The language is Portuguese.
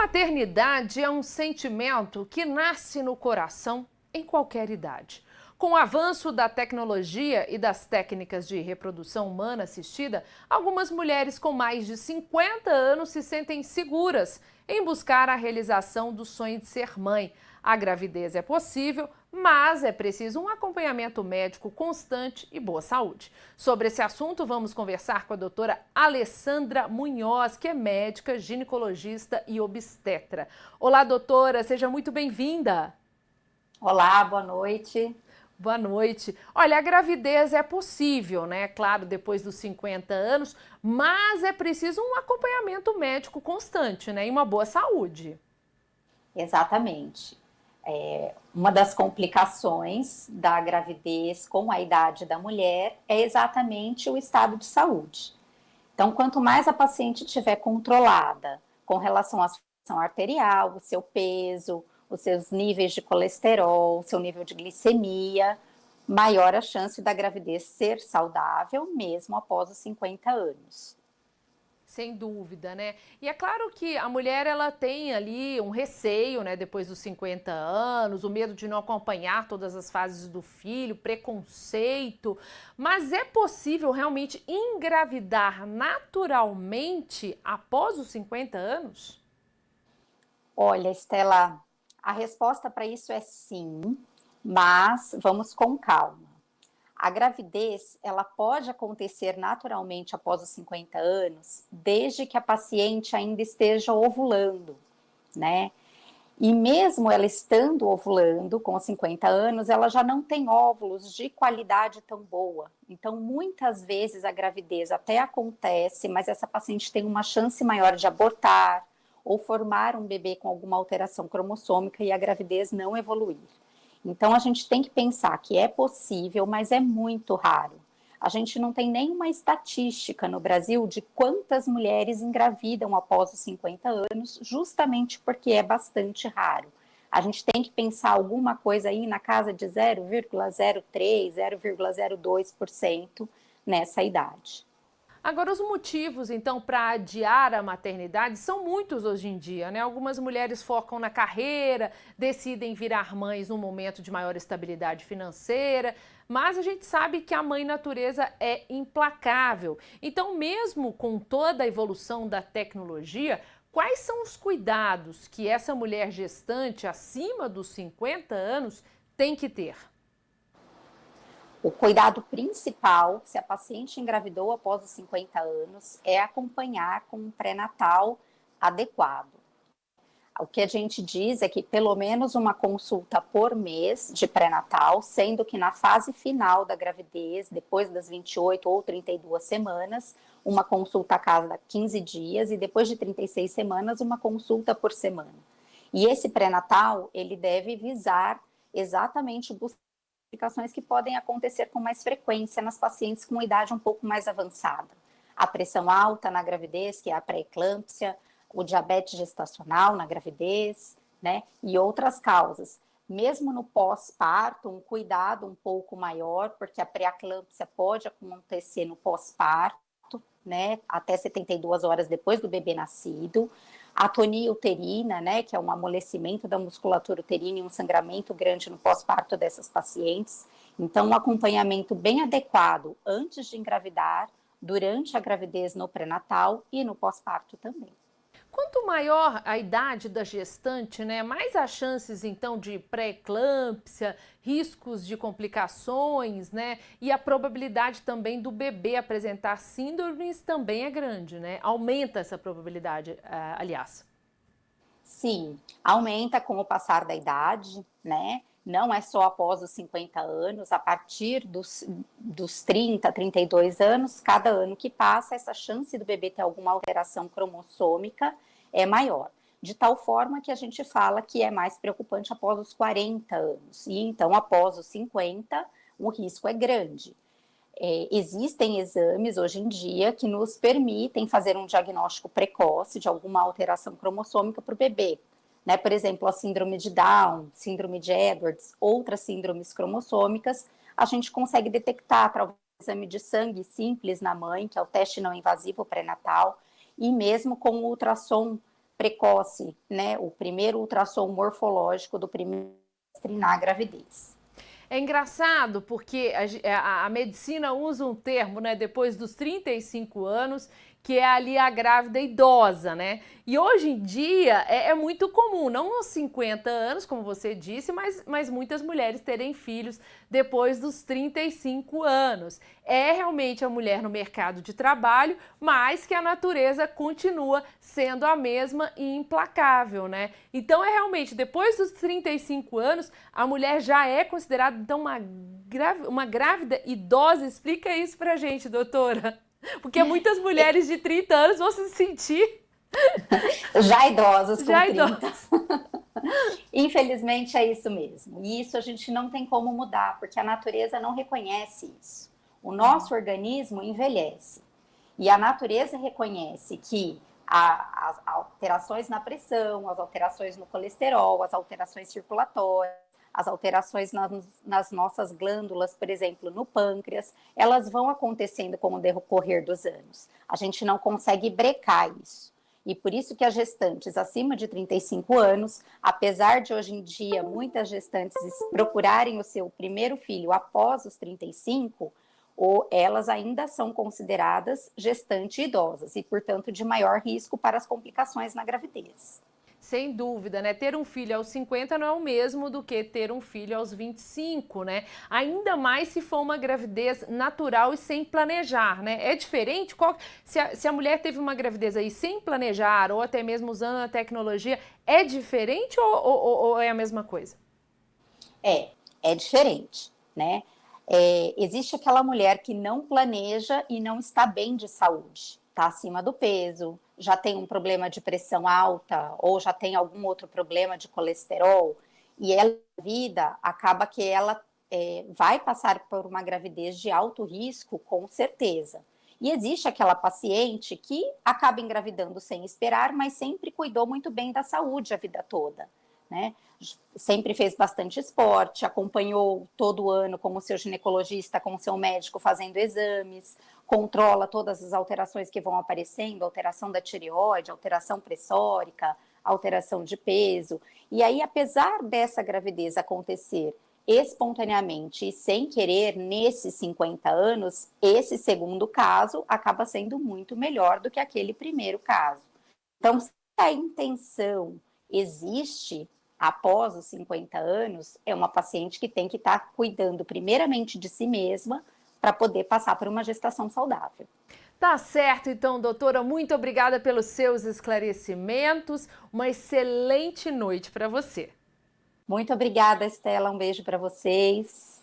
maternidade é um sentimento que nasce no coração em qualquer idade. Com o avanço da tecnologia e das técnicas de reprodução humana assistida, algumas mulheres com mais de 50 anos se sentem seguras em buscar a realização do sonho de ser mãe. A gravidez é possível, mas é preciso um acompanhamento médico constante e boa saúde. Sobre esse assunto, vamos conversar com a doutora Alessandra Munhoz, que é médica, ginecologista e obstetra. Olá, doutora, seja muito bem-vinda. Olá, boa noite. Boa noite. Olha, a gravidez é possível, né? Claro, depois dos 50 anos, mas é preciso um acompanhamento médico constante, né? E uma boa saúde. Exatamente. Uma das complicações da gravidez com a idade da mulher é exatamente o estado de saúde. Então, quanto mais a paciente estiver controlada com relação à sua pressão arterial, o seu peso, os seus níveis de colesterol, o seu nível de glicemia, maior a chance da gravidez ser saudável mesmo após os 50 anos. Sem dúvida, né? E é claro que a mulher, ela tem ali um receio, né, depois dos 50 anos, o medo de não acompanhar todas as fases do filho, preconceito, mas é possível realmente engravidar naturalmente após os 50 anos? Olha, Estela, a resposta para isso é sim, mas vamos com calma. A gravidez, ela pode acontecer naturalmente após os 50 anos, desde que a paciente ainda esteja ovulando, né? E mesmo ela estando ovulando com os 50 anos, ela já não tem óvulos de qualidade tão boa. Então, muitas vezes a gravidez até acontece, mas essa paciente tem uma chance maior de abortar ou formar um bebê com alguma alteração cromossômica e a gravidez não evoluir. Então, a gente tem que pensar que é possível, mas é muito raro. A gente não tem nenhuma estatística no Brasil de quantas mulheres engravidam após os 50 anos, justamente porque é bastante raro. A gente tem que pensar alguma coisa aí na casa de 0,03, 0,02% nessa idade. Agora, os motivos, então, para adiar a maternidade são muitos hoje em dia, né? Algumas mulheres focam na carreira, decidem virar mães num momento de maior estabilidade financeira, mas a gente sabe que a mãe natureza é implacável. Então, mesmo com toda a evolução da tecnologia, quais são os cuidados que essa mulher gestante acima dos 50 anos tem que ter? O cuidado principal, se a paciente engravidou após os 50 anos, é acompanhar com um pré-natal adequado. O que a gente diz é que pelo menos uma consulta por mês de pré-natal, sendo que na fase final da gravidez, depois das 28 ou 32 semanas, uma consulta a cada 15 dias e depois de 36 semanas, uma consulta por semana. E esse pré-natal, ele deve visar exatamente buscar complicações que podem acontecer com mais frequência nas pacientes com idade um pouco mais avançada. A pressão alta na gravidez, que é a pré-eclâmpsia, o diabetes gestacional na gravidez, né, e outras causas. Mesmo no pós-parto, um cuidado um pouco maior, porque a pré-eclâmpsia pode acontecer no pós-parto, né, até 72 horas depois do bebê nascido. A atonia uterina, né, que é um amolecimento da musculatura uterina e um sangramento grande no pós-parto dessas pacientes. Então, um acompanhamento bem adequado antes de engravidar, durante a gravidez no pré-natal e no pós-parto também. Quanto maior a idade da gestante, né, mais as chances então de pré-eclâmpsia, riscos de complicações, né, e a probabilidade também do bebê apresentar síndromes também é grande, né? Aumenta essa probabilidade, aliás. Sim, aumenta com o passar da idade, né? Não é só após os 50 anos, a partir dos 30, 32 anos, cada ano que passa, essa chance do bebê ter alguma alteração cromossômica é maior. De tal forma que a gente fala que é mais preocupante após os 40 anos. E então, após os 50, o risco é grande. Existem exames hoje em dia que nos permitem fazer um diagnóstico precoce de alguma alteração cromossômica para o bebê. Né? Por exemplo, a síndrome de Down, síndrome de Edwards, outras síndromes cromossômicas, a gente consegue detectar através do exame de sangue simples na mãe, que é o teste não invasivo pré-natal, e mesmo com o ultrassom precoce, né, o primeiro ultrassom morfológico do primeiro trimestre na gravidez. É engraçado porque a medicina usa um termo, né, depois dos 35 anos, que é ali a grávida idosa, né? E hoje em dia é muito comum, não aos 50 anos, como você disse, mas muitas mulheres terem filhos depois dos 35 anos. É realmente a mulher no mercado de trabalho, mas que a natureza continua sendo a mesma e implacável, né? Então é realmente, depois dos 35 anos, a mulher já é considerada, então, uma grávida idosa. Explica isso pra gente, doutora. Porque muitas mulheres de 30 anos vão se sentir já idosas com já 30. idosas. Infelizmente é isso mesmo. E isso a gente não tem como mudar, porque a natureza não reconhece isso. O nosso organismo envelhece. E a natureza reconhece que as alterações na pressão, as alterações no colesterol, as alterações circulatórias, as alterações nas nossas glândulas, por exemplo, no pâncreas, elas vão acontecendo com o decorrer dos anos. A gente não consegue brecar isso. E por isso que as gestantes acima de 35 anos, apesar de hoje em dia muitas gestantes procurarem o seu primeiro filho após os 35, ou elas ainda são consideradas gestantes idosas e, portanto, de maior risco para as complicações na gravidez. Sem dúvida, né? Ter um filho aos 50 não é o mesmo do que ter um filho aos 25, né? Ainda mais se for uma gravidez natural e sem planejar, né? É diferente? Se a mulher teve uma gravidez aí sem planejar ou até mesmo usando a tecnologia, é diferente ou é a mesma coisa? É diferente, né? Existe aquela mulher que não planeja e não está bem de saúde, está acima do peso, já tem um problema de pressão alta ou já tem algum outro problema de colesterol, e ela, vida, acaba que ela vai passar por uma gravidez de alto risco, com certeza. E existe aquela paciente que acaba engravidando sem esperar, mas sempre cuidou muito bem da saúde a vida toda, né? Sempre fez bastante esporte, acompanhou todo ano como seu ginecologista, como seu médico, fazendo exames, controla todas as alterações que vão aparecendo, alteração da tireoide, alteração pressórica, alteração de peso. E aí, apesar dessa gravidez acontecer espontaneamente e sem querer nesses 50 anos, esse segundo caso acaba sendo muito melhor do que aquele primeiro caso. Então, se a intenção existe após os 50 anos, é uma paciente que tem que estar cuidando primeiramente de si mesma para poder passar por uma gestação saudável. Tá certo, então, doutora, muito obrigada pelos seus esclarecimentos. Uma excelente noite para você. Muito obrigada, Estela. Um beijo para vocês.